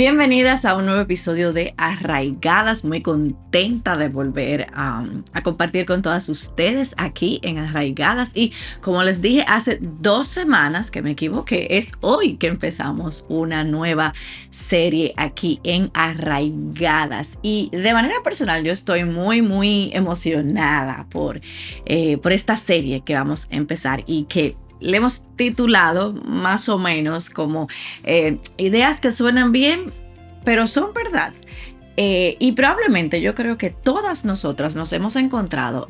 Bienvenidas a un nuevo episodio de Arraigadas. Muy contenta de volver a compartir con todas ustedes aquí en Arraigadas. Y como les dije hace 2 semanas, que me equivoqué, es hoy que empezamos una nueva serie aquí en Arraigadas. Y de manera personal yo estoy muy emocionada por esta serie que vamos a empezar y que le hemos titulado más o menos como ideas que suenan bien, pero son verdad. Y probablemente yo creo que todas nosotras nos hemos encontrado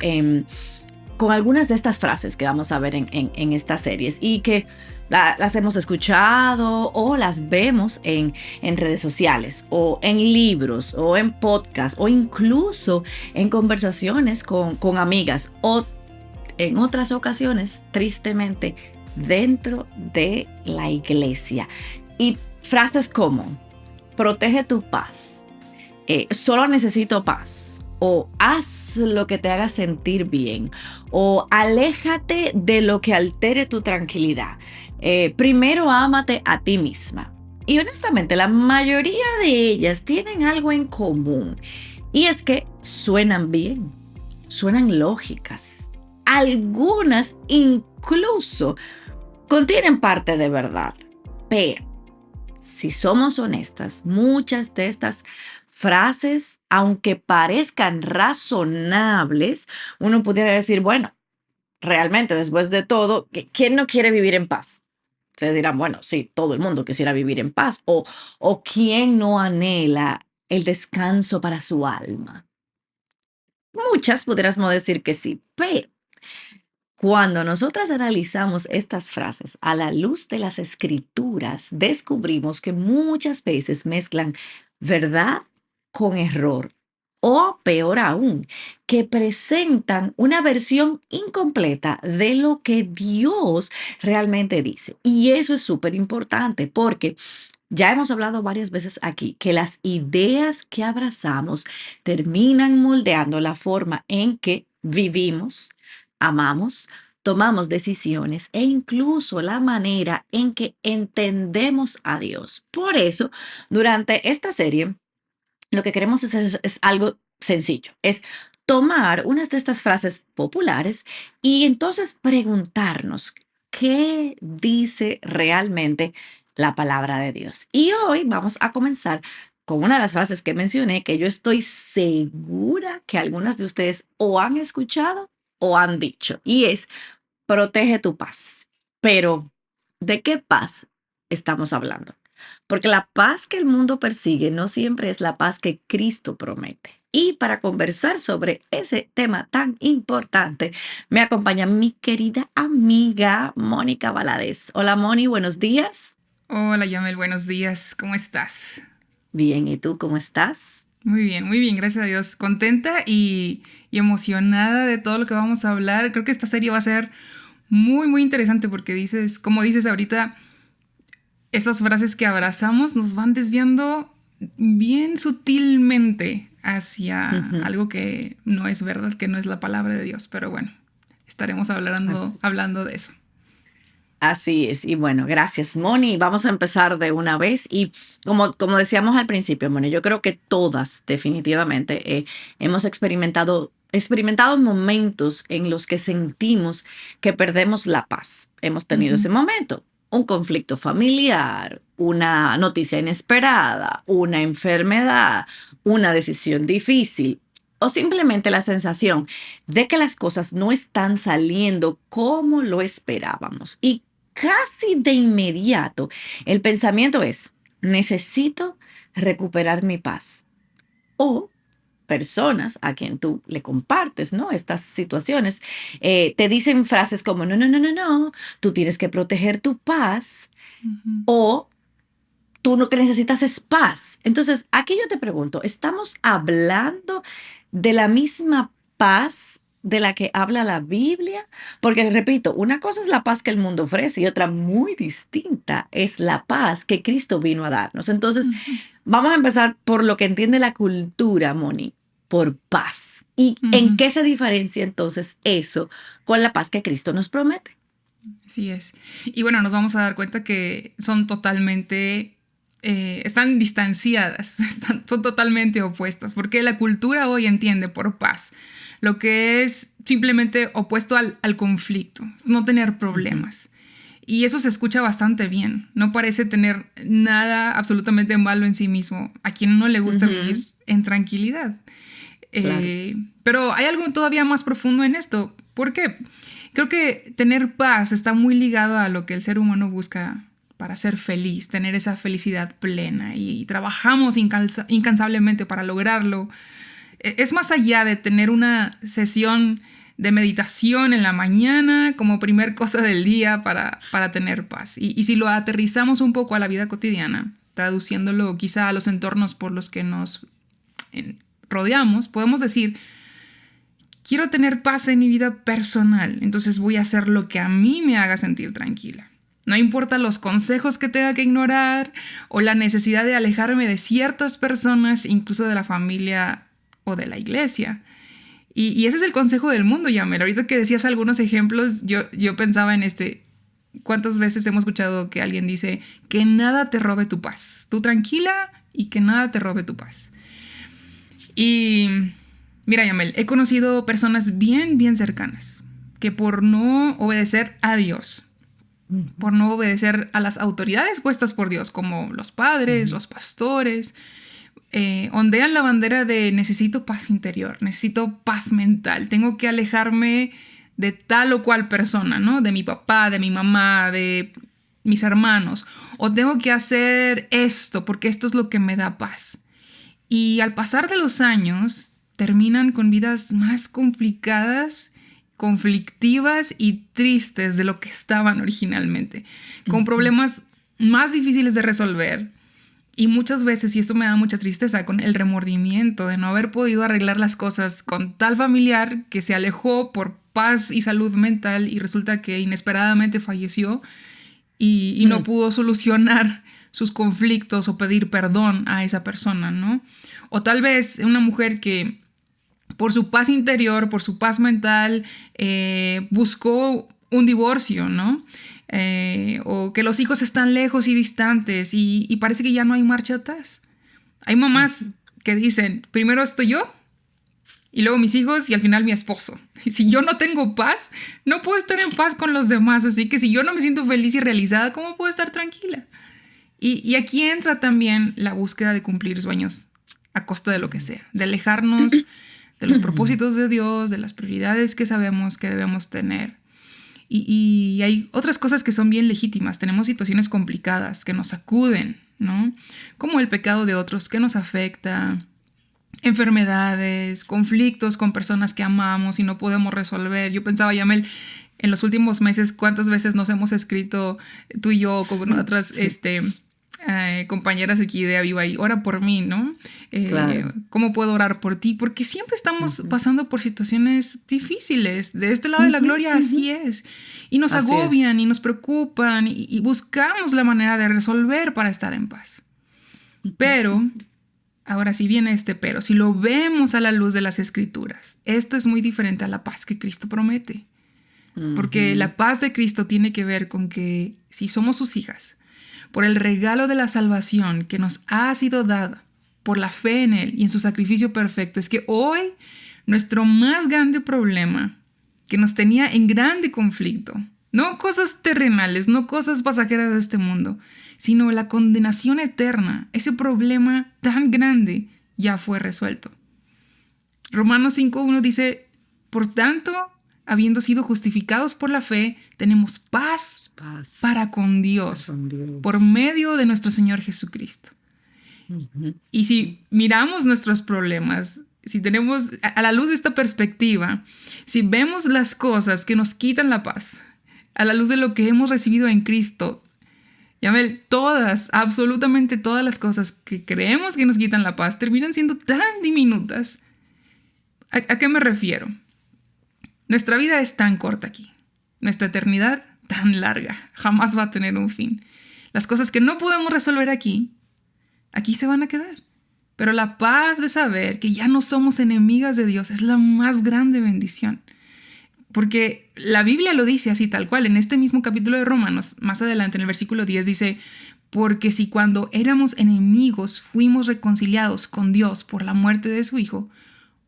con algunas de estas frases que vamos a ver en estas series y que las hemos escuchado o las vemos en redes sociales o en libros o en podcasts o incluso en conversaciones con amigas o en otras ocasiones, tristemente, dentro de la iglesia. Y frases como, protege tu paz, solo necesito paz, o haz lo que te haga sentir bien, o aléjate de lo que altere tu tranquilidad. Primero ámate a ti misma. Y honestamente, la mayoría de ellas tienen algo en común, y es que suenan bien, suenan lógicas. Algunas incluso contienen parte de verdad, pero si somos honestas, muchas de estas frases, aunque parezcan razonables, uno pudiera decir, bueno, realmente después de todo, ¿quién no quiere vivir en paz? Se dirán, bueno, sí, todo el mundo quisiera vivir en paz, o ¿quién no anhela el descanso para su alma? Muchas pudiéramos decir que sí, pero cuando nosotras analizamos estas frases a la luz de las escrituras, descubrimos que muchas veces mezclan verdad con error o peor aún, que presentan una versión incompleta de lo que Dios realmente dice. Y eso es súper importante porque ya hemos hablado varias veces aquí que las ideas que abrazamos terminan moldeando la forma en que vivimos, amamos, tomamos decisiones e incluso la manera en que entendemos a Dios. Por eso, durante esta serie, lo que queremos es algo sencillo, es tomar unas de estas frases populares y entonces preguntarnos qué dice realmente la palabra de Dios. Y hoy vamos a comenzar con una de las frases que mencioné, que yo estoy segura que algunas de ustedes o han escuchado o han dicho, y es, protege tu paz. Pero, ¿de qué paz estamos hablando? Porque la paz que el mundo persigue no siempre es la paz que Cristo promete. Y para conversar sobre ese tema tan importante, me acompaña mi querida amiga Mónica Valadez. Hola Moni, buenos días. Hola Yamel, buenos días, ¿cómo estás? Bien, ¿y tú cómo estás? Muy bien, gracias a Dios. Contenta y emocionada de todo lo que vamos a hablar. Creo que esta serie va a ser muy interesante porque dices, como dices ahorita, esas frases que abrazamos nos van desviando bien sutilmente hacia Ujú. algo que no es verdad, que no es la palabra de Dios. Pero bueno, estaremos hablando de eso. Así es. Y bueno, gracias, Moni. Vamos a empezar de una vez. Y como decíamos al principio, Moni, yo creo que todas definitivamente hemos experimentado momentos en los que sentimos que perdemos la paz. Hemos tenido Ujú. ese momento. Un conflicto familiar, una noticia inesperada, una enfermedad, una decisión difícil o simplemente la sensación de que las cosas no están saliendo como lo esperábamos. Y casi de inmediato, el pensamiento es, necesito recuperar mi paz. O personas a quien tú le compartes, ¿no? Estas situaciones, te dicen frases como, no, tú tienes que proteger tu paz Ujú. o tú lo que necesitas es paz. Entonces, aquí yo te pregunto, ¿estamos hablando de la misma paz de la que habla la Biblia? Porque, repito, una cosa es la paz que el mundo ofrece y otra muy distinta es la paz que Cristo vino a darnos. Entonces, Ujú. vamos a empezar por lo que entiende la cultura, Moni, por paz. ¿Y en Ujú. qué se diferencia entonces eso con la paz que Cristo nos promete? Así es. Y bueno, nos vamos a dar cuenta que son totalmente están distanciadas, son totalmente opuestas, porque la cultura hoy entiende por paz lo que es simplemente opuesto al conflicto, no tener problemas. Y eso se escucha bastante bien, no parece tener nada absolutamente malo en sí mismo, a quien no le gusta vivir en tranquilidad. Claro. Pero hay algo todavía más profundo en esto. ¿Por qué? Creo que tener paz está muy ligado a lo que el ser humano busca para ser feliz, tener esa felicidad plena, y trabajamos incansablemente para lograrlo. Es más allá de tener una sesión de meditación en la mañana como primer cosa del día para tener paz. Y si lo aterrizamos un poco a la vida cotidiana, traduciéndolo quizá a los entornos por los que nos rodeamos, podemos decir: quiero tener paz en mi vida personal, entonces voy a hacer lo que a mí me haga sentir tranquila. No importa los consejos que tenga que ignorar o la necesidad de alejarme de ciertas personas, incluso de la familia o de la iglesia. Y ese es el consejo del mundo, Yamel. Ahorita que decías algunos ejemplos, yo pensaba en ¿cuántas veces hemos escuchado que alguien dice que nada te robe tu paz? Tú tranquila y que nada te robe tu paz. Y mira, Yamel, he conocido personas bien, bien cercanas que por no obedecer a Dios, por no obedecer a las autoridades puestas por Dios, como los padres, los pastores, ondean la bandera de necesito paz interior, necesito paz mental, tengo que alejarme de tal o cual persona, ¿no? De mi papá, de mi mamá, de mis hermanos, o tengo que hacer esto porque esto es lo que me da paz. Y al pasar de los años terminan con vidas más complicadas, conflictivas y tristes de lo que estaban originalmente, con problemas más difíciles de resolver. Y muchas veces, y esto me da mucha tristeza, con el remordimiento de no haber podido arreglar las cosas con tal familiar que se alejó por paz y salud mental y resulta que inesperadamente falleció y no pudo solucionar sus conflictos o pedir perdón a esa persona, ¿no? O tal vez una mujer que por su paz interior, por su paz mental, buscó un divorcio, ¿no? O que los hijos están lejos y distantes y parece que ya no hay marcha atrás. Hay mamás que dicen, primero estoy yo y luego mis hijos y al final mi esposo. Y si yo no tengo paz, no puedo estar en paz con los demás. Así que si yo no me siento feliz y realizada, ¿cómo puedo estar tranquila? Y aquí entra también la búsqueda de cumplir sueños a costa de lo que sea, de alejarnos de los propósitos de Dios, de las prioridades que sabemos que debemos tener. Y hay otras cosas que son bien legítimas. Tenemos situaciones complicadas que nos sacuden, ¿no? Como el pecado de otros que nos afecta, enfermedades, conflictos con personas que amamos y no podemos resolver. Yo pensaba, Yamel, en los últimos meses, ¿cuántas veces nos hemos escrito tú y yo con otras compañeras aquí de Aviva y ora por mí, ¿no? Claro. ¿Cómo puedo orar por ti? Porque siempre estamos pasando por situaciones difíciles. De este lado de la gloria así es. Y nos agobian y nos preocupan y buscamos la manera de resolver para estar en paz. Pero, ahora sí viene pero, si lo vemos a la luz de las Escrituras, esto es muy diferente a la paz que Cristo promete. Porque la paz de Cristo tiene que ver con que si somos sus hijas, por el regalo de la salvación que nos ha sido dada por la fe en Él y en su sacrificio perfecto, es que hoy nuestro más grande problema que nos tenía en grande conflicto, no cosas terrenales, no cosas pasajeras de este mundo, sino la condenación eterna, ese problema tan grande ya fue resuelto. Romanos 5:1 dice, por tanto, habiendo sido justificados por la fe, tenemos paz para con Dios, por medio de nuestro Señor Jesucristo. Y si miramos nuestros problemas, si tenemos a la luz de esta perspectiva, si vemos las cosas que nos quitan la paz, a la luz de lo que hemos recibido en Cristo, Yamel, absolutamente todas las cosas que creemos que nos quitan la paz terminan siendo tan diminutas. ¿A qué me refiero? Nuestra vida es tan corta aquí. Nuestra eternidad tan larga. Jamás va a tener un fin. Las cosas que no podemos resolver aquí se van a quedar. Pero la paz de saber que ya no somos enemigas de Dios es la más grande bendición. Porque la Biblia lo dice así tal cual. En este mismo capítulo de Romanos, más adelante en el versículo 10 dice, Porque si cuando éramos enemigos fuimos reconciliados con Dios por la muerte de su Hijo,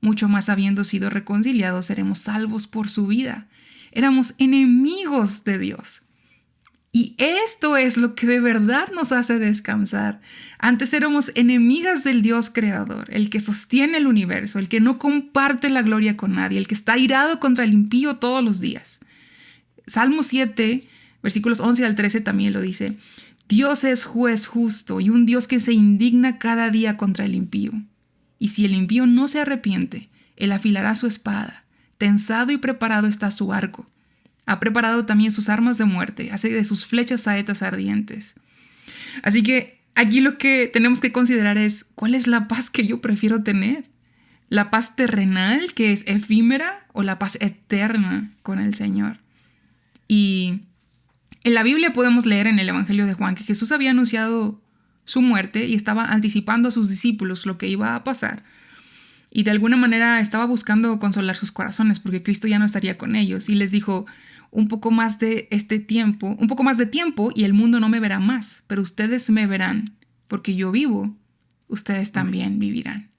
mucho más habiendo sido reconciliados seremos salvos por su vida. Éramos enemigos de Dios. Y esto es lo que de verdad nos hace descansar. Antes éramos enemigas del Dios creador, el que sostiene el universo, el que no comparte la gloria con nadie, el que está airado contra el impío todos los días. Salmo 7, versículos 11 al 13 también lo dice. Dios es juez justo y un Dios que se indigna cada día contra el impío. Y si el impío no se arrepiente, él afilará su espada. Tensado y preparado está su arco. Ha preparado también sus armas de muerte, hace de sus flechas saetas ardientes. Así que aquí lo que tenemos que considerar es, ¿cuál es la paz que yo prefiero tener? ¿La paz terrenal, que es efímera, o la paz eterna con el Señor? Y en la Biblia podemos leer en el Evangelio de Juan que Jesús había anunciado su muerte y estaba anticipando a sus discípulos lo que iba a pasar. Y de alguna manera estaba buscando consolar sus corazones porque Cristo ya no estaría con ellos. Y les dijo, un poco más de tiempo y el mundo no me verá más, pero ustedes me verán, porque yo vivo, ustedes también vivirán.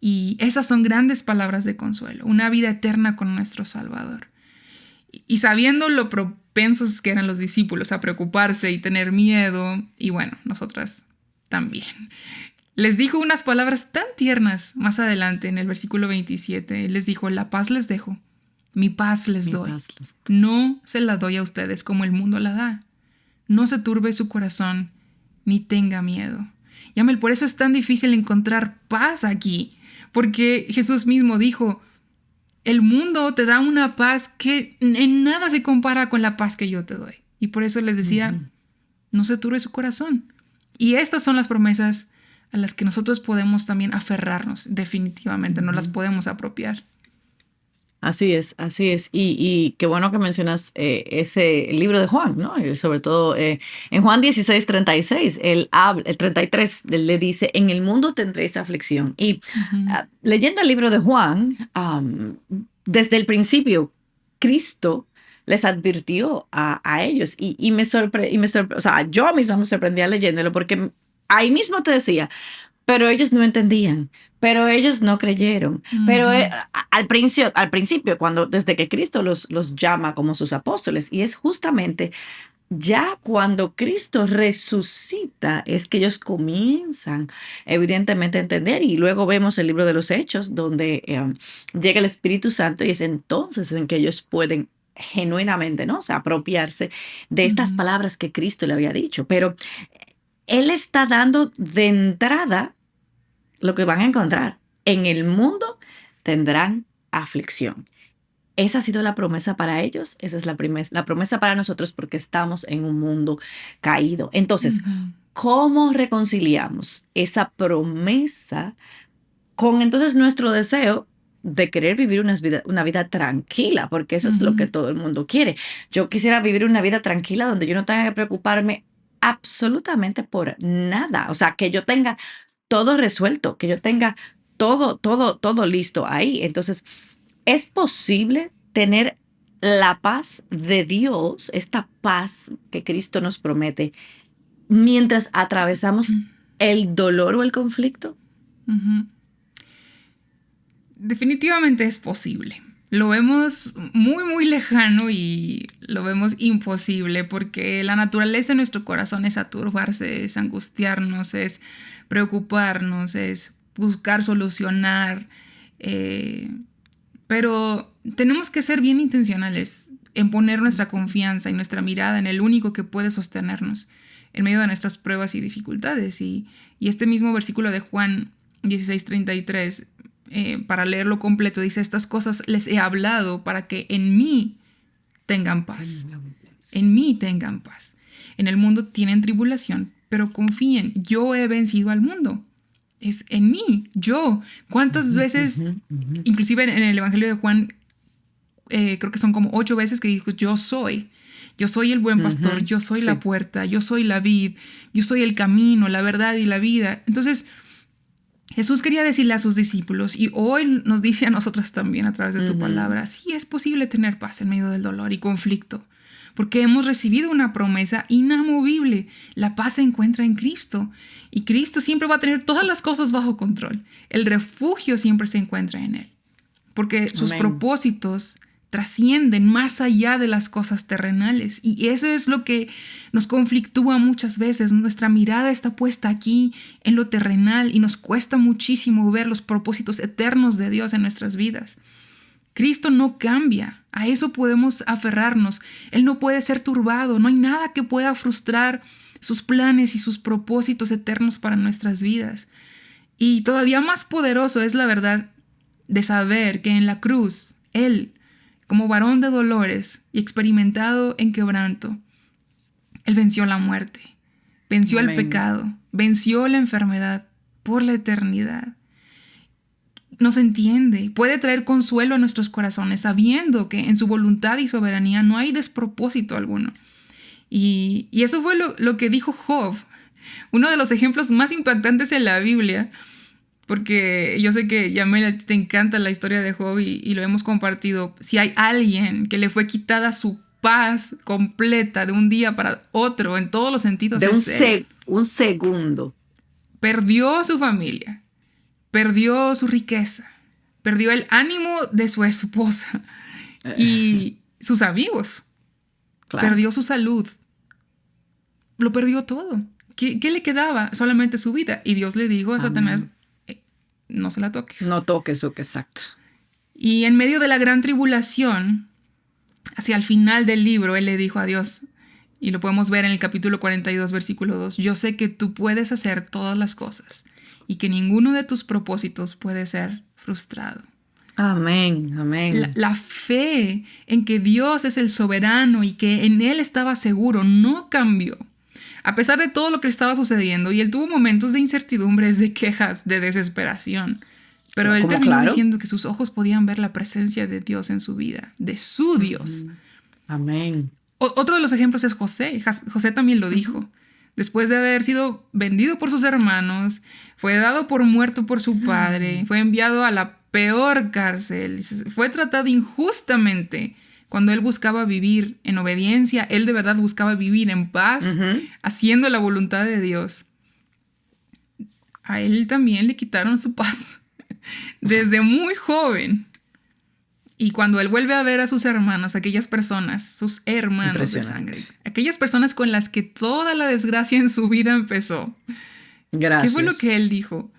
Y esas son grandes palabras de consuelo, una vida eterna con nuestro Salvador. Y sabiendo lo propensos que eran los discípulos a preocuparse y tener miedo, y bueno, nosotras también, les dijo unas palabras tan tiernas más adelante en el versículo 27. Les dijo, la paz les dejo. Mi paz les doy. No se la doy a ustedes como el mundo la da. No se turbe su corazón, ni tenga miedo. Yamel, por eso es tan difícil encontrar paz aquí. Porque Jesús mismo dijo, el mundo te da una paz que en nada se compara con la paz que yo te doy. Y por eso les decía, no se turbe su corazón. Y estas son las promesas a las que nosotros podemos también aferrarnos. Definitivamente, no las podemos apropiar. Así es, así es. Y qué bueno que mencionas ese libro de Juan, ¿no? Y sobre todo en Juan 16:36, el 33, él le dice, en el mundo tendréis aflicción. Y leyendo el libro de Juan, desde el principio, Cristo les advirtió a ellos y me sorprendió, o sea, yo misma me sorprendía leyéndolo porque ahí mismo te decía, pero ellos no entendían, pero ellos no creyeron. Pero al principio, desde que Cristo los llama como sus apóstoles, y es justamente ya cuando Cristo resucita, es que ellos comienzan evidentemente a entender. Y luego vemos el libro de los Hechos, donde llega el Espíritu Santo, y es entonces en que ellos pueden genuinamente, ¿no? O sea, apropiarse de estas palabras que Cristo le había dicho. Pero Él está dando de entrada lo que van a encontrar. En el mundo tendrán aflicción. Esa ha sido la promesa para ellos. Esa es la promesa para nosotros porque estamos en un mundo caído. Entonces, ¿cómo reconciliamos esa promesa con entonces nuestro deseo de querer vivir una vida tranquila? Porque eso es lo que todo el mundo quiere. Yo quisiera vivir una vida tranquila donde yo no tenga que preocuparme absolutamente por nada. O sea, que yo tenga todo resuelto, que yo tenga todo listo ahí. Entonces, es posible tener la paz de Dios, esta paz que Cristo nos promete, mientras atravesamos el dolor o el conflicto. Definitivamente es posible. Lo vemos muy, muy lejano y lo vemos imposible porque la naturaleza de nuestro corazón es aturbarse, es angustiarnos, es preocuparnos, es buscar solucionar. Pero tenemos que ser bien intencionales en poner nuestra confianza y nuestra mirada en el único que puede sostenernos en medio de nuestras pruebas y dificultades. Y este mismo versículo de Juan 16:33, para leerlo completo, dice, estas cosas les he hablado para que en mí tengan paz. En mí tengan paz. En el mundo tienen tribulación, pero confíen, yo he vencido al mundo. Es en mí, yo. ¿Cuántas veces, inclusive en el Evangelio de Juan, creo que son como 8 veces que dijo, yo soy el buen pastor, yo soy la puerta, yo soy la vid, yo soy el camino, la verdad y la vida. Entonces, Jesús quería decirle a sus discípulos, y hoy nos dice a nosotros también a través de su palabra, sí es posible tener paz en medio del dolor y conflicto, porque hemos recibido una promesa inamovible. La paz se encuentra en Cristo y Cristo siempre va a tener todas las cosas bajo control. El refugio siempre se encuentra en Él, porque sus propósitos trascienden más allá de las cosas terrenales. Y eso es lo que nos conflictúa muchas veces. Nuestra mirada está puesta aquí en lo terrenal y nos cuesta muchísimo ver los propósitos eternos de Dios en nuestras vidas. Cristo no cambia, a eso podemos aferrarnos. Él no puede ser turbado, no hay nada que pueda frustrar sus planes y sus propósitos eternos para nuestras vidas. Y todavía más poderoso es la verdad de saber que en la cruz, Él, como varón de dolores y experimentado en quebranto, Él venció la muerte, venció el pecado, venció la enfermedad por la eternidad. Nos entiende, puede traer consuelo a nuestros corazones, sabiendo que en su voluntad y soberanía no hay despropósito alguno. Y eso fue lo que dijo Job, uno de los ejemplos más impactantes en la Biblia, porque yo sé que, Yamel, a ti te encanta la historia de Job y lo hemos compartido. Si hay alguien que le fue quitada su paz completa de un día para otro, en todos los sentidos. De un segundo. Perdió su familia, perdió su riqueza, perdió el ánimo de su esposa y sus amigos. Claro. Perdió su salud. Lo perdió todo. ¿Qué le quedaba? Solamente su vida. Y Dios le dijo a Satanás, no se la toques. No toques eso, exacto. Y en medio de la gran tribulación, hacia el final del libro, él le dijo a Dios, y lo podemos ver en el capítulo 42, versículo 2, yo sé que tú puedes hacer todas las cosas y que ninguno de tus propósitos puede ser frustrado. Amén, amén. La fe en que Dios es el soberano y que en Él estaba seguro no cambió. A pesar de todo lo que estaba sucediendo, y él tuvo momentos de incertidumbres, de quejas, de desesperación. Pero él terminó diciendo que sus ojos podían ver la presencia de Dios en su vida, de su Dios. Amén. Otro de los ejemplos es José. José también lo dijo. Después de haber sido vendido por sus hermanos, fue dado por muerto por su padre, fue enviado a la peor cárcel, fue tratado injustamente. Cuando él buscaba vivir en obediencia, él de verdad buscaba vivir en paz, haciendo la voluntad de Dios. A él también le quitaron su paz desde muy joven. Y cuando él vuelve a ver a sus hermanos, aquellas personas, sus hermanos de sangre, aquellas personas con las que toda la desgracia en su vida empezó. Gracias. ¿Qué fue lo que él dijo?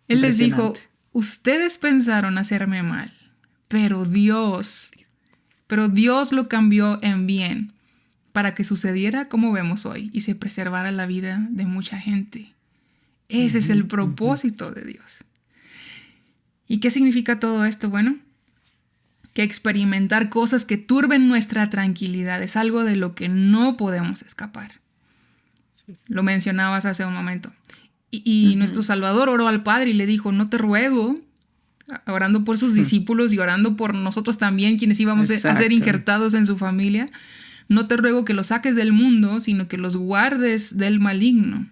Él les dijo, ustedes pensaron hacerme mal, pero Dios lo cambió en bien para que sucediera como vemos hoy y se preservara la vida de mucha gente. Ese es el propósito de Dios. ¿Y qué significa todo esto? Bueno, que experimentar cosas que turben nuestra tranquilidad es algo de lo que no podemos escapar. Lo mencionabas hace un momento. Y nuestro Salvador oró al Padre y le dijo, no te ruego, orando por sus discípulos y orando por nosotros también, quienes íbamos a ser injertados en su familia, no te ruego que los saques del mundo, sino que los guardes del maligno.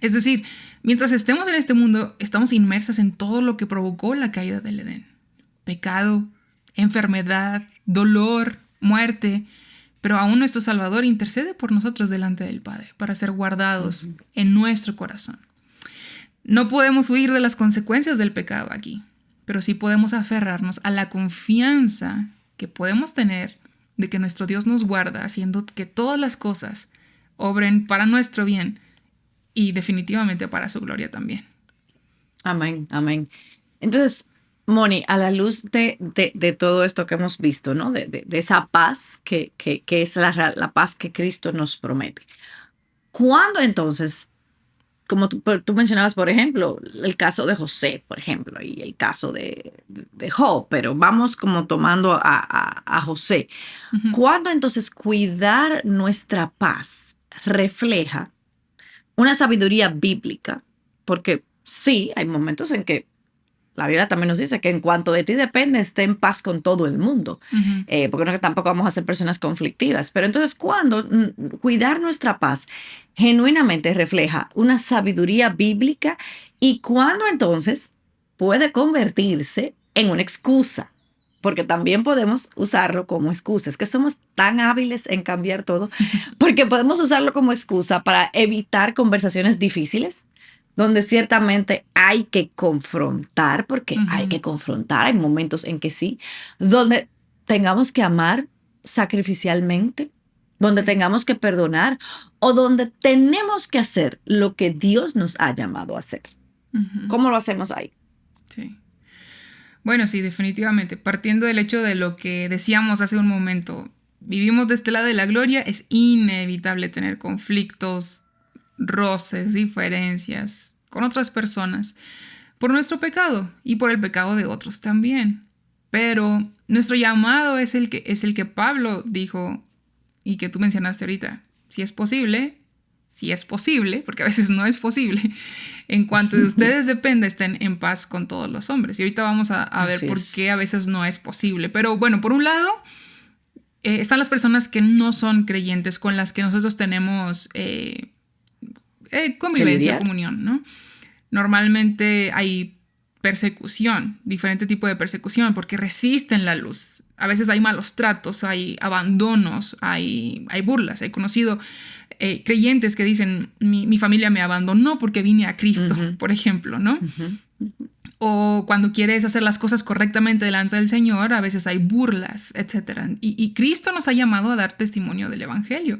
Es decir, mientras estemos en este mundo, estamos inmersas en todo lo que provocó la caída del Edén. Pecado, enfermedad, dolor, muerte, pero aún nuestro Salvador intercede por nosotros delante del Padre para ser guardados en nuestro corazón. No podemos huir de las consecuencias del pecado aquí, pero sí podemos aferrarnos a la confianza que podemos tener de que nuestro Dios nos guarda, haciendo que todas las cosas obren para nuestro bien y definitivamente para su gloria también. Amén, amén. Entonces, Moni, a la luz de todo esto que hemos visto, ¿no? De esa paz que es la paz que Cristo nos promete. ¿Cuándo entonces, como tú mencionabas, por ejemplo, el caso de José, por ejemplo, y el caso de Job, pero vamos como tomando a José. ¿Cuándo entonces cuidar nuestra paz refleja una sabiduría bíblica? Porque sí, hay momentos en que la Biblia también nos dice que en cuanto de ti depende, esté en paz con todo el mundo. Porque no, tampoco vamos a ser personas conflictivas. Pero entonces, ¿cuándo cuidar nuestra paz genuinamente refleja una sabiduría bíblica? ¿Y cuándo entonces puede convertirse en una excusa? porque también podemos usarlo como excusa. Es que somos tan hábiles en cambiar todo, porque podemos usarlo como excusa para evitar conversaciones difíciles, donde ciertamente hay que confrontar, porque hay Ujú. que confrontar, hay momentos en que sí, donde tengamos que amar sacrificialmente, donde Sí. tengamos que perdonar o donde tenemos que hacer lo que Dios nos ha llamado a hacer. Ujú. ¿Cómo lo hacemos ahí? Sí. Bueno, sí, definitivamente. Partiendo del hecho de lo que decíamos hace un momento, vivimos de este lado de la gloria, es inevitable tener conflictos, roces, diferencias con otras personas por nuestro pecado y por el pecado de otros también. Pero nuestro llamado es el que Pablo dijo y que tú mencionaste ahorita. Si es posible, porque a veces no es posible, en cuanto de ustedes depende, estén en paz con todos los hombres. Y ahorita vamos a ver Así por es. qué a veces no es posible. Pero bueno, por un lado, están las personas que no son creyentes, con las que nosotros tenemos Que convivencia, lidiar. comunión, ¿no? Normalmente hay persecución, diferente tipo de persecución, porque resisten la luz. A veces hay malos tratos, hay abandonos, hay burlas. He conocido creyentes que dicen, mi familia me abandonó porque vine a Cristo, Ujú, por ejemplo, ¿no? ujú. O cuando quieres hacer las cosas correctamente delante del Señor, a veces hay burlas, etc. Y Cristo nos ha llamado a dar testimonio del Evangelio.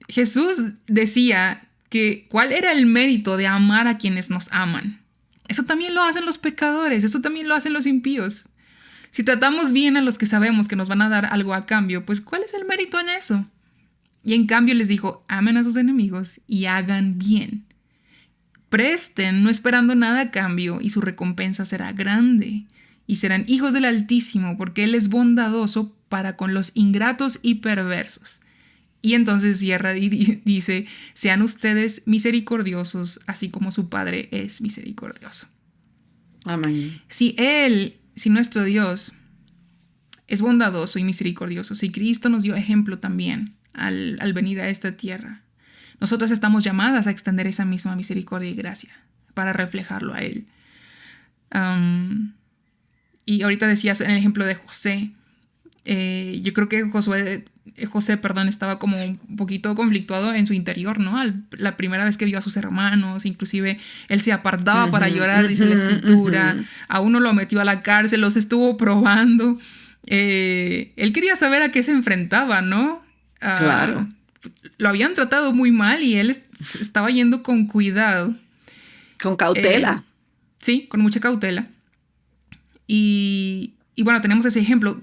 Jesús decía que cuál era el mérito de amar a quienes nos aman. Eso también lo hacen los pecadores, eso también lo hacen los impíos. Si tratamos bien a los que sabemos que nos van a dar algo a cambio, pues ¿cuál es el mérito en eso? Y en cambio les dijo, amen a sus enemigos y hagan bien. Presten, no esperando nada a cambio, y su recompensa será grande. Y serán hijos del Altísimo, porque Él es bondadoso para con los ingratos y perversos. Y entonces cierra y dice, sean ustedes misericordiosos, así como su Padre es misericordioso. Amén. Si nuestro Dios es bondadoso y misericordioso, si Cristo nos dio ejemplo también al venir a esta tierra, nosotras estamos llamadas a extender esa misma misericordia y gracia para reflejarlo a Él. Y ahorita decías en el ejemplo de José, yo creo que José, estaba como un poquito conflictuado en su interior, ¿no? La primera vez que vio a sus hermanos, inclusive él se apartaba para Ujú, llorar, dice la ujú, escritura, ujú. a uno lo metió a la cárcel, los estuvo probando. Él quería saber a qué se enfrentaba, ¿no? Claro. Lo habían tratado muy mal y él estaba yendo con cuidado. Con Eh, cautela. sí, con mucha cautela. Y bueno, tenemos ese ejemplo.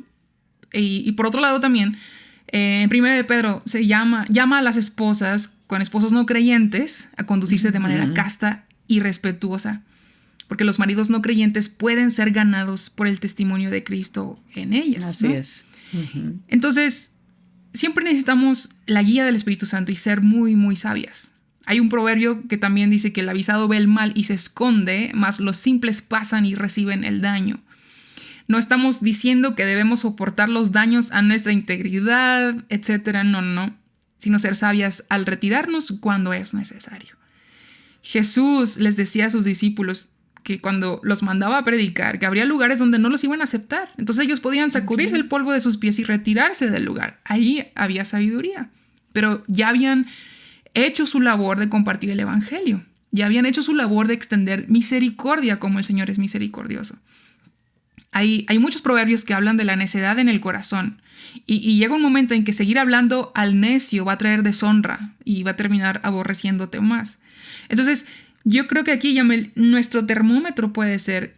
Y por otro lado también, en 1 de Pedro se llama a las esposas con esposos no creyentes a conducirse de manera Ujú. casta y respetuosa, porque los maridos no creyentes pueden ser ganados por el testimonio de Cristo en ellas, Así ¿no? es. Ujú. Entonces, siempre necesitamos la guía del Espíritu Santo y ser muy, muy sabias. Hay un proverbio que también dice que el avisado ve el mal y se esconde, mas los simples pasan y reciben el daño. No estamos diciendo que debemos soportar los daños a nuestra integridad, etcétera. No, no. Sino ser sabias al retirarnos cuando es necesario. Jesús les decía a sus discípulos que cuando los mandaba a predicar, que habría lugares donde no los iban a aceptar. Entonces ellos podían sacudirse el polvo de sus pies y retirarse del lugar. Ahí había sabiduría. Pero ya habían hecho su labor de compartir el evangelio. Ya habían hecho su labor de extender misericordia como el Señor es misericordioso. Hay muchos proverbios que hablan de la necedad en el corazón. Y llega un momento en que seguir hablando al necio va a traer deshonra y va a terminar aborreciéndote más. Entonces, yo creo que aquí nuestro termómetro puede ser,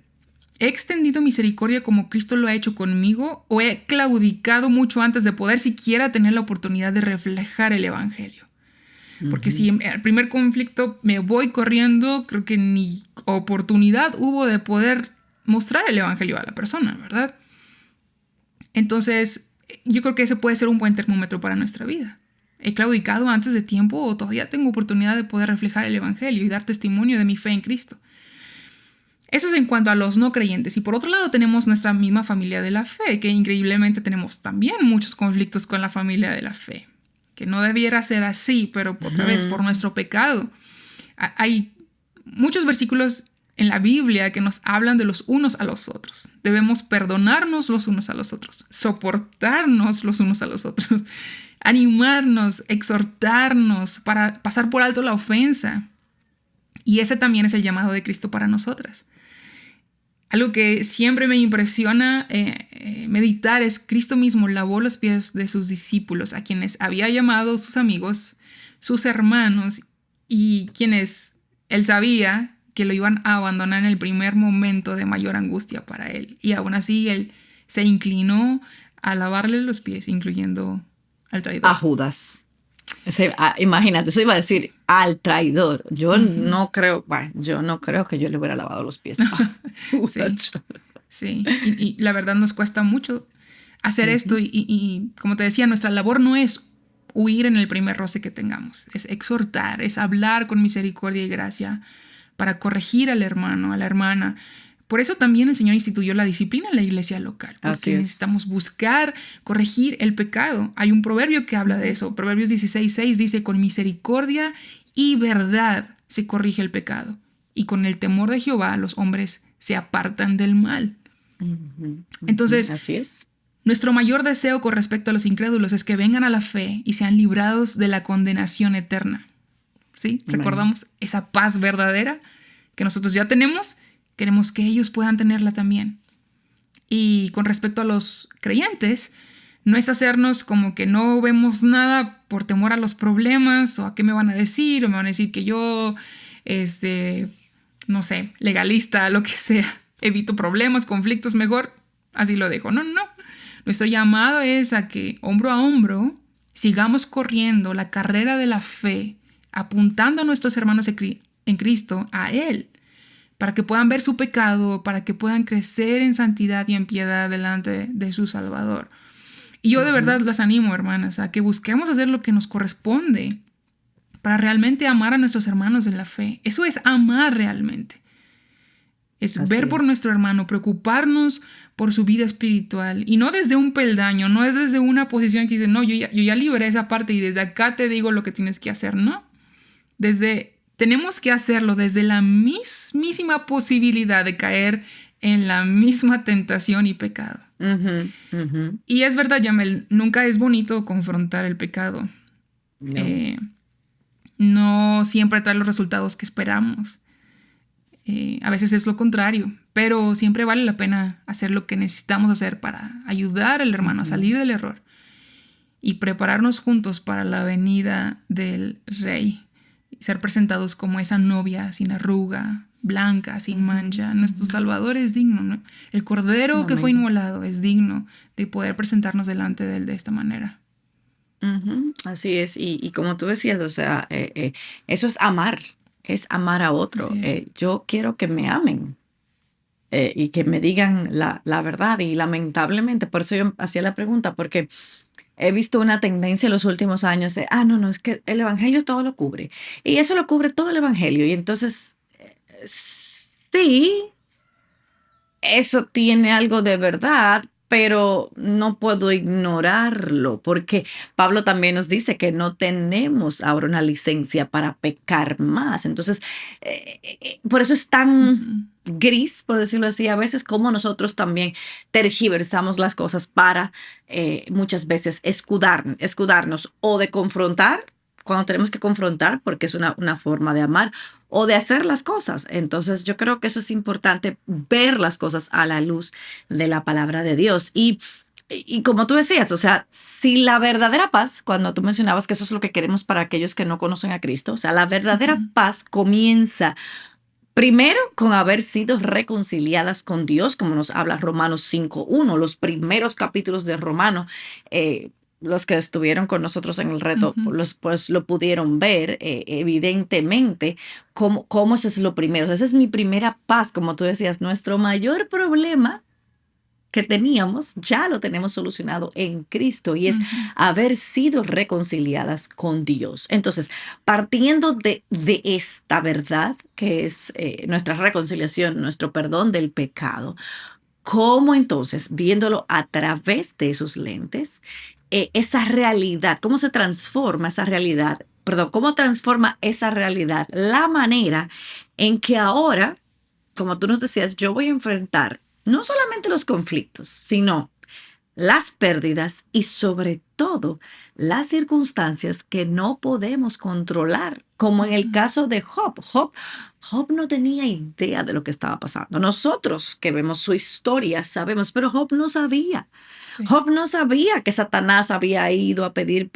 ¿he extendido misericordia como Cristo lo ha hecho conmigo? ¿O he claudicado mucho antes de poder siquiera tener la oportunidad de reflejar el evangelio? Porque si en el primer conflicto me voy corriendo, creo que ni oportunidad hubo de poder mostrar el evangelio a la persona, ¿verdad? Entonces, yo creo que ese puede ser un buen termómetro para nuestra vida. ¿He claudicado antes de tiempo o todavía tengo oportunidad de poder reflejar el evangelio y dar testimonio de mi fe en Cristo? Eso es en cuanto a los no creyentes. Y por otro lado tenemos nuestra misma familia de la fe, que increíblemente tenemos también muchos conflictos con la familia de la fe. Que no debiera ser así, pero otra vez por nuestro pecado. Hay muchos versículos en la Biblia que nos hablan de los unos a los otros. Debemos perdonarnos los unos a los otros, soportarnos los unos a los otros, animarnos, exhortarnos para pasar por alto la ofensa. Y ese también es el llamado de Cristo para nosotras. Algo que siempre me impresiona meditar es Cristo mismo lavó los pies de sus discípulos, a quienes había llamado sus amigos, sus hermanos, y quienes él sabía que lo iban a abandonar en el primer momento de mayor angustia para él. Y aún así él se inclinó a lavarle los pies, incluyendo al traidor. A Judas. Imagínate, eso iba a decir al traidor. Yo no creo que yo le hubiera lavado los pies a Judas. Sí. Y la verdad nos cuesta mucho hacer esto. Y como te decía, nuestra labor no es huir en el primer roce que tengamos. Es exhortar, es hablar con misericordia y gracia para corregir al hermano, a la hermana. Por eso también el Señor instituyó la disciplina en la iglesia local, porque necesitamos buscar corregir el pecado. Hay un proverbio que habla de eso. Proverbios 16:6 dice: con misericordia y verdad se corrige el pecado, y con el temor de Jehová los hombres se apartan del mal. Entonces, así es. Nuestro mayor deseo con respecto a los incrédulos es que vengan a la fe y sean librados de la condenación eterna. ¿Sí? Recordamos esa paz verdadera que nosotros ya tenemos. Queremos que ellos puedan tenerla también. Y con respecto a los creyentes, no es hacernos como que no vemos nada por temor a los problemas o a qué me van a decir, o me van a decir que yo, no sé, legalista, lo que sea, evito problemas, conflictos, mejor así lo dejo. No. Nuestro llamado es a que hombro a hombro sigamos corriendo la carrera de la fe, apuntando a nuestros hermanos en Cristo, a Él, para que puedan ver su pecado, para que puedan crecer en santidad y en piedad delante de su Salvador. Y yo de verdad las animo, hermanas, a que busquemos hacer lo que nos corresponde para realmente amar a nuestros hermanos en la fe. Eso es amar realmente. Es ver por nuestro hermano, preocuparnos por su vida espiritual, y no desde un peldaño, no es desde una posición que dice, no, yo ya liberé esa parte y desde acá te digo lo que tienes que hacer. No, tenemos que hacerlo desde la mismísima posibilidad de caer en la misma tentación y pecado. Y es verdad, Yamel, nunca es bonito confrontar el pecado. No siempre trae los resultados que esperamos. A veces es lo contrario, pero siempre vale la pena hacer lo que necesitamos hacer para ayudar al hermano a salir del error y prepararnos juntos para la venida del Rey. Ser presentados como esa novia sin arruga, blanca, sin mancha. Nuestro Salvador es digno, ¿no? El Cordero que fue inmolado es digno de poder presentarnos delante de Él de esta manera. Así es. Y como tú decías, o sea, eso es amar a otro. Yo quiero que me amen y que me digan la verdad. Y lamentablemente, por eso yo hacía la pregunta, porque he visto una tendencia en los últimos años de, no, es que el evangelio todo lo cubre. Y eso lo cubre todo el evangelio. Y entonces, sí, eso tiene algo de verdad, pero no puedo ignorarlo, porque Pablo también nos dice que no tenemos ahora una licencia para pecar más. Entonces, por eso es tan gris, por decirlo así, a veces como nosotros también tergiversamos las cosas para muchas veces escudarnos o de confrontar cuando tenemos que confrontar, porque es una forma de amar, o de hacer las cosas. Entonces yo creo que eso es importante, ver las cosas a la luz de la palabra de Dios. Y como tú decías, o sea, si la verdadera paz, cuando tú mencionabas que eso es lo que queremos para aquellos que no conocen a Cristo, o sea, la verdadera paz comienza primero con haber sido reconciliadas con Dios, como nos habla Romanos 5:1, los primeros capítulos de Romanos. Los que estuvieron con nosotros en el reto, pues lo pudieron ver evidentemente cómo eso es lo primero. O sea, esa es mi primera paz, como tú decías. Nuestro mayor problema que teníamos ya lo tenemos solucionado en Cristo, y es haber sido reconciliadas con Dios. Entonces, partiendo de esta verdad que es nuestra reconciliación, nuestro perdón del pecado, ¿cómo entonces, viéndolo a través de esos lentes, esa realidad, cómo se transforma esa realidad, cómo transforma esa realidad la manera en que ahora como tú nos decías, yo voy a enfrentar no solamente los conflictos, sino las pérdidas y sobre todo las circunstancias que no podemos controlar, como en el caso de Job. Job no tenía idea de lo que estaba pasando. Nosotros que vemos su historia sabemos, pero Job no sabía. Sí. Job no sabía que Satanás había ido a pedir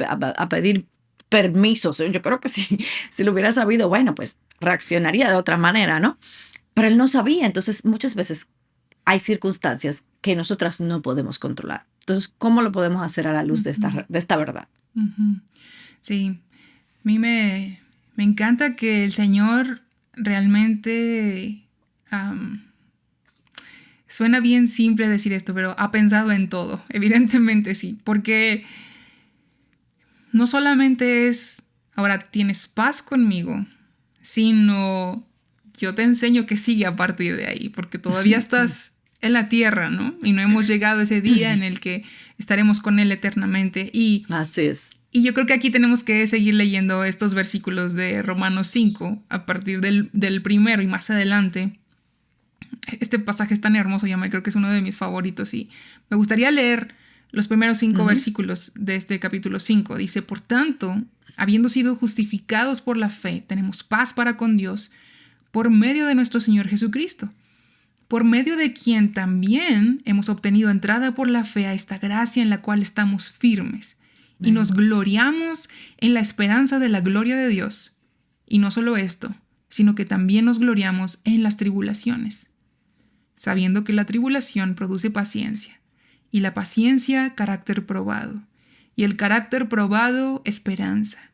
permisos. Yo creo que si lo hubiera sabido, bueno, pues reaccionaría de otra manera, ¿no? Pero él no sabía. Entonces, muchas veces hay circunstancias que nosotras no podemos controlar. Entonces, ¿cómo lo podemos hacer a la luz de Ujú, esta verdad? ujú. Sí, a mí me encanta que el Señor realmente... suena bien simple decir esto, pero ha pensado en todo. Evidentemente sí, porque no solamente es, ahora tienes paz conmigo, sino yo te enseño que sigue a partir de ahí, porque todavía estás en la tierra, ¿no? Y no hemos llegado a ese día en el que estaremos con Él eternamente. Así es. Y yo creo que aquí tenemos que seguir leyendo estos versículos de Romanos 5 a partir del primero y más adelante. Este pasaje es tan hermoso, Yamal, creo que es uno de mis favoritos y me gustaría leer los primeros 5 Ujú. versículos de este capítulo 5. Dice, por tanto, habiendo sido justificados por la fe, tenemos paz para con Dios por medio de nuestro Señor Jesucristo, por medio de quien también hemos obtenido entrada por la fe a esta gracia en la cual estamos firmes y nos gloriamos en la esperanza de la gloria de Dios. Y no solo esto, sino que también nos gloriamos en las tribulaciones, sabiendo que la tribulación produce paciencia, y la paciencia carácter probado, y el carácter probado esperanza.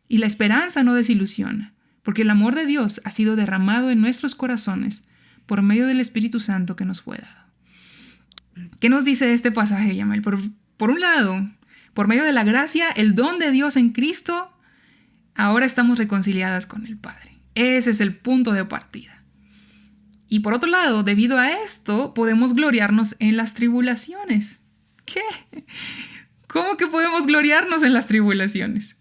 Y la esperanza no desilusiona, porque el amor de Dios ha sido derramado en nuestros corazones por medio del Espíritu Santo que nos fue dado. ¿Qué nos dice este pasaje, Yamel? Por un lado, por medio de la gracia, el don de Dios en Cristo, ahora estamos reconciliadas con el Padre. Ese es el punto de partida. Y por otro lado, debido a esto, podemos gloriarnos en las tribulaciones. ¿Qué? ¿Cómo que podemos gloriarnos en las tribulaciones?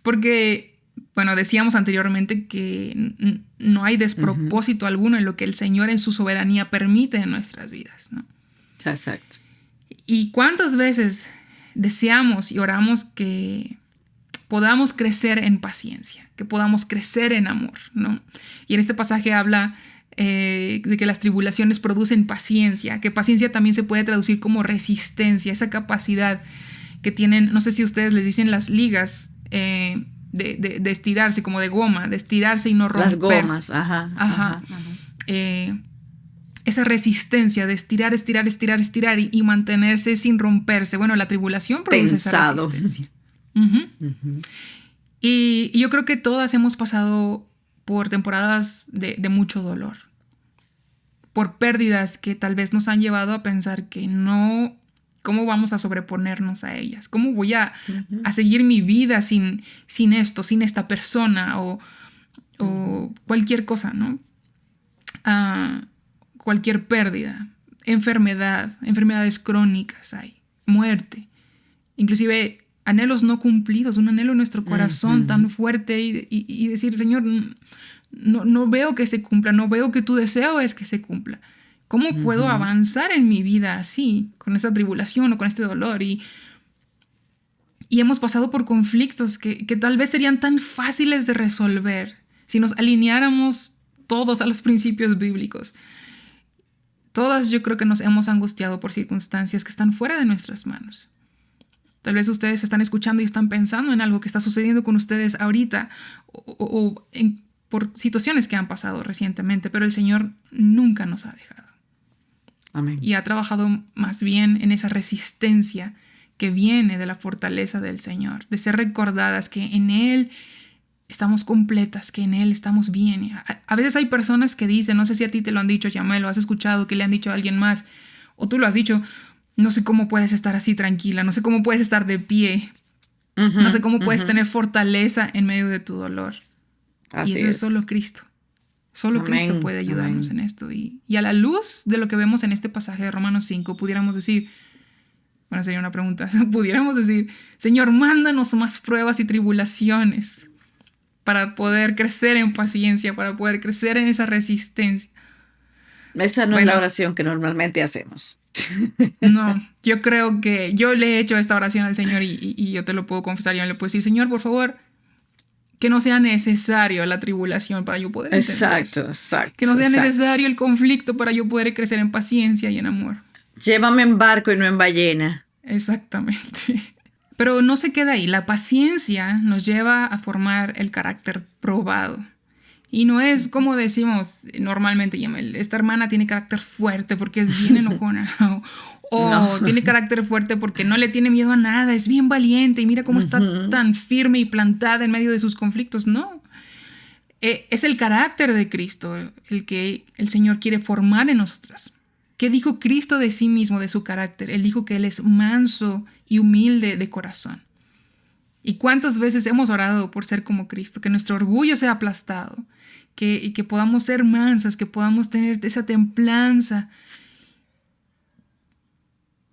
Porque, bueno, decíamos anteriormente que no hay despropósito alguno en lo que el Señor en su soberanía permite en nuestras vidas, ¿no? Exacto. ¿Y cuántas veces deseamos y oramos que podamos crecer en paciencia, que podamos crecer en amor, ¿no? Y en este pasaje habla de que las tribulaciones producen paciencia, que paciencia también se puede traducir como resistencia, esa capacidad que tienen, no sé si ustedes les dicen las ligas de estirarse, como de goma, de estirarse y no romperse. Las gomas, ajá. Esa resistencia de estirar y mantenerse sin romperse. Bueno, la tribulación produce esa resistencia. Y yo creo que todas hemos pasado por temporadas de mucho dolor, por pérdidas que tal vez nos han llevado a pensar que no, ¿cómo vamos a sobreponernos a ellas? ¿Cómo voy a seguir mi vida sin esto, sin esta persona o cualquier cosa, ¿no? Cualquier pérdida, enfermedades crónicas hay, muerte, inclusive anhelos no cumplidos, un anhelo en nuestro corazón tan fuerte y decir, Señor, no veo que se cumpla, no veo que tu deseo es que se cumpla. ¿Cómo puedo avanzar en mi vida así, con esta tribulación o con este dolor? Y hemos pasado por conflictos que tal vez serían tan fáciles de resolver si nos alineáramos todos a los principios bíblicos. Todas yo creo que nos hemos angustiado por circunstancias que están fuera de nuestras manos. Tal vez ustedes están escuchando y están pensando en algo que está sucediendo con ustedes ahorita por situaciones que han pasado recientemente, pero el Señor nunca nos ha dejado. Amén. Y ha trabajado más bien en esa resistencia que viene de la fortaleza del Señor, de ser recordadas que en Él estamos completas, que en Él estamos bien. A veces hay personas que dicen, no sé si a ti te lo han dicho, Yamel, lo has escuchado, que le han dicho a alguien más, o tú lo has dicho, no sé cómo puedes estar así tranquila, no sé cómo puedes estar de pie, no sé cómo puedes tener fortaleza en medio de tu dolor. Así y eso es solo Cristo. Solo Amén. Cristo puede ayudarnos en esto. Y a la luz de lo que vemos en este pasaje de Romanos 5, pudiéramos decir, bueno, sería una pregunta, pudiéramos decir, Señor, mándanos más pruebas y tribulaciones para poder crecer en paciencia, para poder crecer en esa resistencia, Esa no es la Bueno, oración que normalmente hacemos. no, yo creo que yo le he hecho esta oración al Señor y yo te lo puedo confesar. Yo le puedo decir, Señor, por favor, que no sea necesario la tribulación para yo poder entender. Exacto, Que exacto, no sea exacto. necesario el conflicto para yo poder crecer en paciencia y en amor. Llévame en barco y no en ballena. Exactamente. Pero no se queda ahí. La paciencia nos lleva a formar el carácter probado. Y no es como decimos normalmente, Yamel, esta hermana tiene carácter fuerte porque es bien enojona. No. O tiene carácter fuerte porque no le tiene miedo a nada, es bien valiente y mira cómo está Ujú, tan firme y plantada en medio de sus conflictos. No, es el carácter de Cristo el que el Señor quiere formar en nosotras. ¿Qué dijo Cristo de sí mismo, de su carácter? Él dijo que Él es manso y humilde de corazón. ¿Y cuántas veces hemos orado por ser como Cristo? Que nuestro orgullo sea aplastado, que podamos ser mansas, que podamos tener esa templanza.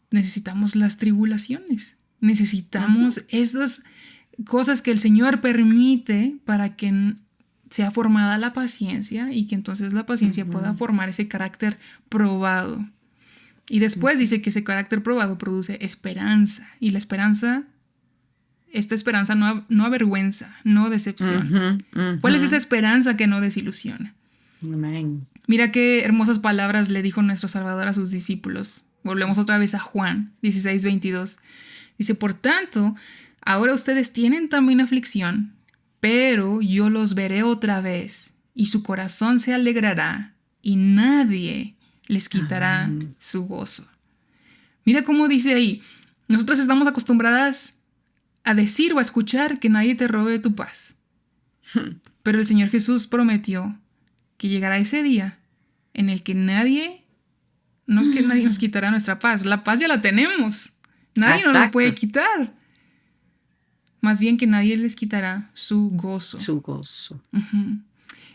Necesitamos las tribulaciones, ujú, necesitamos esas cosas que el Señor permite para que sea formada la paciencia y que entonces la paciencia pueda ujú, formar ese carácter probado. Y después ujú, dice que ese carácter probado produce esperanza. Y la esperanza, esta esperanza no avergüenza, no decepciona. ujú, ¿Cuál es esa ujú. esperanza que no desilusiona? Amén. Mira qué hermosas palabras le dijo nuestro Salvador a sus discípulos. Volvemos otra vez a Juan 16:22. Dice, por tanto, ahora ustedes tienen también aflicción, pero yo los veré otra vez y su corazón se alegrará y nadie les quitará Amén. su gozo. Mira cómo dice ahí, nosotros estamos acostumbradas a decir o a escuchar que nadie te robe tu paz, pero el Señor Jesús prometió que llegará ese día en el que nadie nos quitará nuestra paz. La paz ya la tenemos. Nadie nos la puede Exacto. quitar. Más bien que nadie les quitará su gozo. Su gozo. Ujú.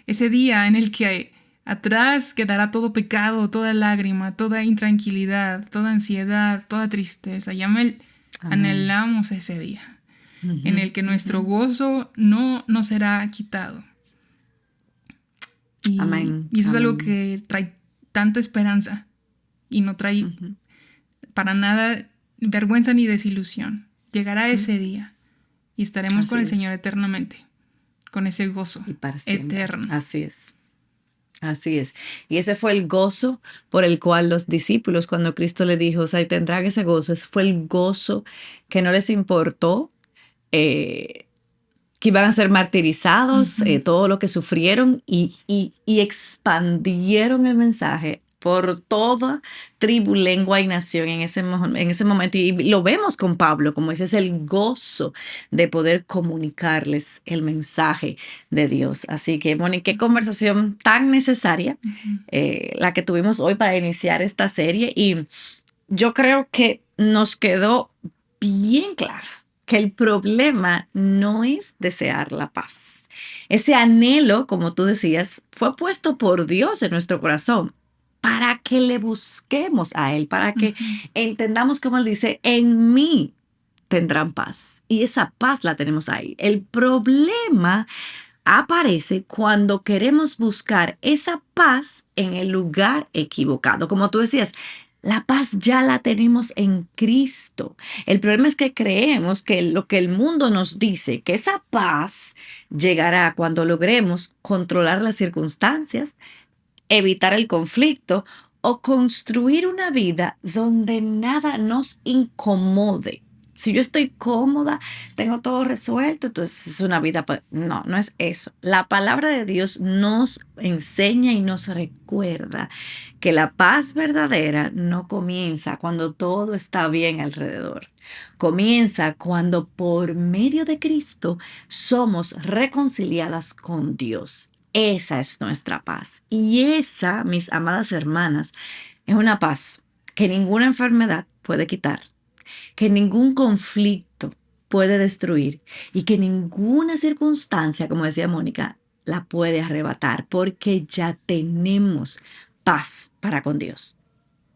Ese día en el que atrás quedará todo pecado, toda lágrima, toda intranquilidad, toda ansiedad, toda tristeza. Amén. Anhelamos ese día en Ujú, el que nuestro ujú. gozo no nos será quitado. Y, Amén. y eso es algo Amén. que trae tanta esperanza y no trae Ujú, para nada vergüenza ni desilusión. Llegará ujú. ese día y estaremos con Así el es. Señor eternamente, con ese gozo Y para siempre. eterno. Así es. Así es. Y ese fue el gozo por el cual los discípulos, cuando Cristo le dijo, o sea, y tendrán ese gozo, ese fue el gozo que no les importó, eh, que iban a ser martirizados, Ujú. todo lo que sufrieron y expandieron el mensaje por toda tribu, lengua y nación en ese momento. Y lo vemos con Pablo, como ese es el gozo de poder comunicarles el mensaje de Dios. Así que, Moni, qué conversación tan necesaria Ujú. la que tuvimos hoy para iniciar esta serie. Y yo creo que nos quedó bien claro que el problema no es desear la paz. Ese anhelo, como tú decías, fue puesto por Dios en nuestro corazón para que le busquemos a Él, para que Ujú. entendamos como Él dice, en mí tendrán paz. Y esa paz la tenemos ahí. El problema aparece cuando queremos buscar esa paz en el lugar equivocado. Como tú decías, la paz ya la tenemos en Cristo. El problema es que creemos que lo que el mundo nos dice, que esa paz llegará cuando logremos controlar las circunstancias, evitar el conflicto o construir una vida donde nada nos incomode. Si yo estoy cómoda, tengo todo resuelto, entonces es una vida. No, no es eso. La palabra de Dios nos enseña y nos recuerda que la paz verdadera no comienza cuando todo está bien alrededor. Comienza cuando por medio de Cristo somos reconciliadas con Dios. Esa es nuestra paz. Y esa, mis amadas hermanas, es una paz que ninguna enfermedad puede quitar, que ningún conflicto puede destruir y que ninguna circunstancia, como decía Mónica, la puede arrebatar porque ya tenemos paz para con Dios.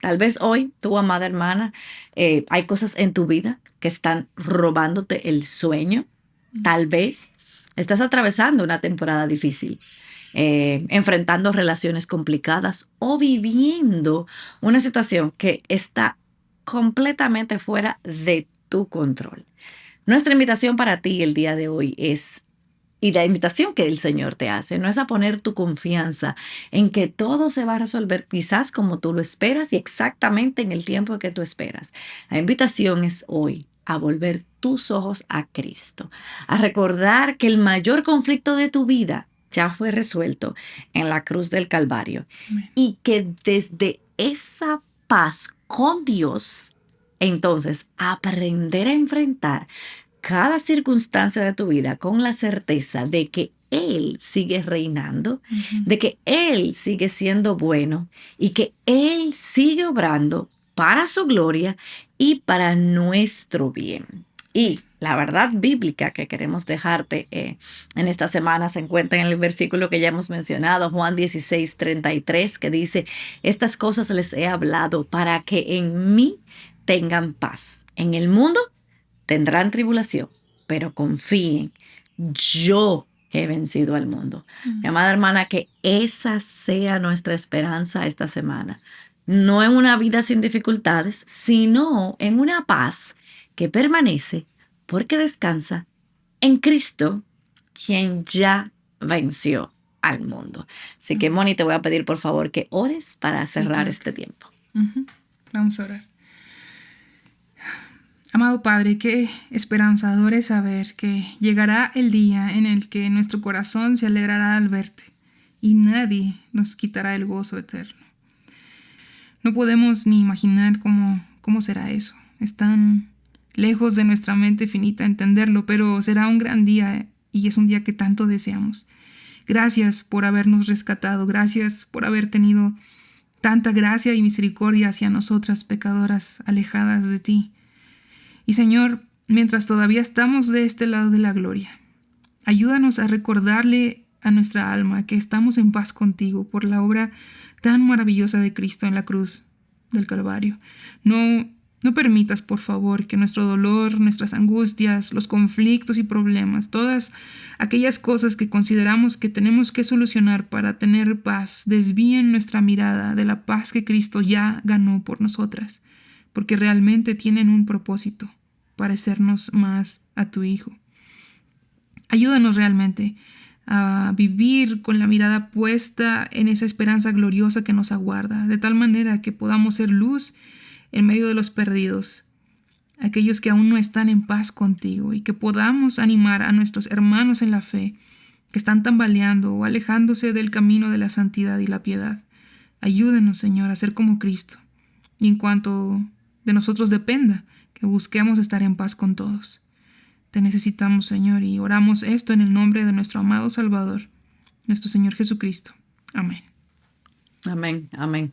Tal vez hoy, tu amada hermana, hay cosas en tu vida que están robándote el sueño. Tal vez estás atravesando una temporada difícil. enfrentando relaciones complicadas o viviendo una situación que está completamente fuera de tu control. Nuestra invitación para ti el día de hoy y la invitación que el Señor te hace, no es a poner tu confianza en que todo se va a resolver quizás como tú lo esperas y exactamente en el tiempo que tú esperas. La invitación es hoy a volver tus ojos a Cristo, a recordar que el mayor conflicto de tu vida ya fue resuelto en la cruz del Calvario. Amén. Y que desde esa paz con Dios, entonces aprender a enfrentar cada circunstancia de tu vida con la certeza de que Él sigue reinando, de que Él sigue siendo bueno y que Él sigue obrando para su gloria y para nuestro bien. Y la verdad bíblica que queremos dejarte en esta semana se encuentra en el versículo que ya hemos mencionado, Juan 16:33, que dice: estas cosas les he hablado para que en mí tengan paz. En el mundo tendrán tribulación, pero confíen, yo he vencido al mundo. Mi amada hermana, que esa sea nuestra esperanza esta semana. No en una vida sin dificultades, sino en una paz que permanece porque descansa en Cristo, quien ya venció al mundo. Así que, Moni, te voy a pedir por favor que ores para cerrar este tiempo. Vamos a orar. Amado Padre, qué esperanzador es saber que llegará el día en el que nuestro corazón se alegrará al verte y nadie nos quitará el gozo eterno. No podemos ni imaginar cómo será eso. Es tan lejos de nuestra mente finita entenderlo, pero será un gran día y es un día que tanto deseamos. Gracias por habernos rescatado, gracias por haber tenido tanta gracia y misericordia hacia nosotras pecadoras alejadas de ti. Y Señor, mientras todavía estamos de este lado de la gloria, ayúdanos a recordarle a nuestra alma que estamos en paz contigo por la obra tan maravillosa de Cristo en la cruz del Calvario. No permitas, por favor, que nuestro dolor, nuestras angustias, los conflictos y problemas, todas aquellas cosas que consideramos que tenemos que solucionar para tener paz, desvíen nuestra mirada de la paz que Cristo ya ganó por nosotras, porque realmente tienen un propósito: parecernos más a tu Hijo. Ayúdanos realmente a vivir con la mirada puesta en esa esperanza gloriosa que nos aguarda, de tal manera que podamos ser luz en medio de los perdidos, aquellos que aún no están en paz contigo, y que podamos animar a nuestros hermanos en la fe que están tambaleando o alejándose del camino de la santidad y la piedad. Ayúdenos, Señor, a ser como Cristo, y en cuanto de nosotros dependa, que busquemos estar en paz con todos. Te necesitamos, Señor, y oramos esto en el nombre de nuestro amado Salvador, nuestro Señor Jesucristo. Amén. Amén, amén.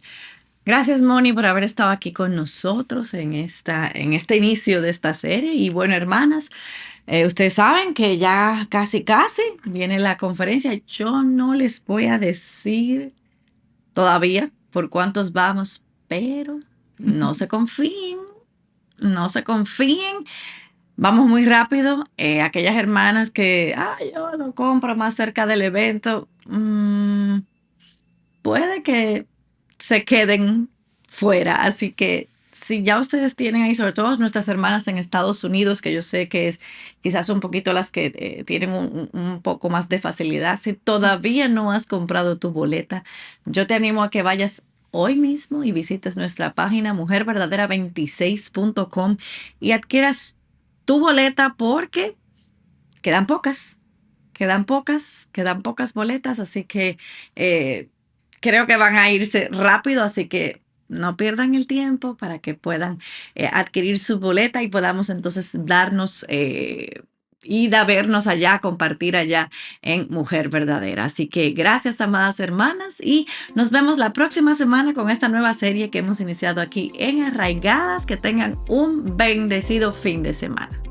Gracias, Moni, por haber estado aquí con nosotros en este inicio de esta serie. Y bueno, hermanas, ustedes saben que ya casi viene la conferencia. Yo no les voy a decir todavía por cuántos vamos, pero no se confíen. No se confíen. Vamos muy rápido. Aquellas hermanas que yo lo compro más cerca del evento, puede que se queden fuera. Así que si ya ustedes tienen ahí, sobre todo nuestras hermanas en Estados Unidos, que yo sé que es quizás un poquito las que tienen un poco más de facilidad, si todavía no has comprado tu boleta, yo te animo a que vayas hoy mismo y visites nuestra página mujerverdadera26.com y adquieras tu boleta, porque quedan pocas boletas, así que creo que van a irse rápido, así que no pierdan el tiempo para que puedan adquirir su boleta y podamos entonces darnos ir a vernos allá, compartir allá en Mujer Verdadera. Así que gracias, amadas hermanas, y nos vemos la próxima semana con esta nueva serie que hemos iniciado aquí en Arraigadas. Que tengan un bendecido fin de semana.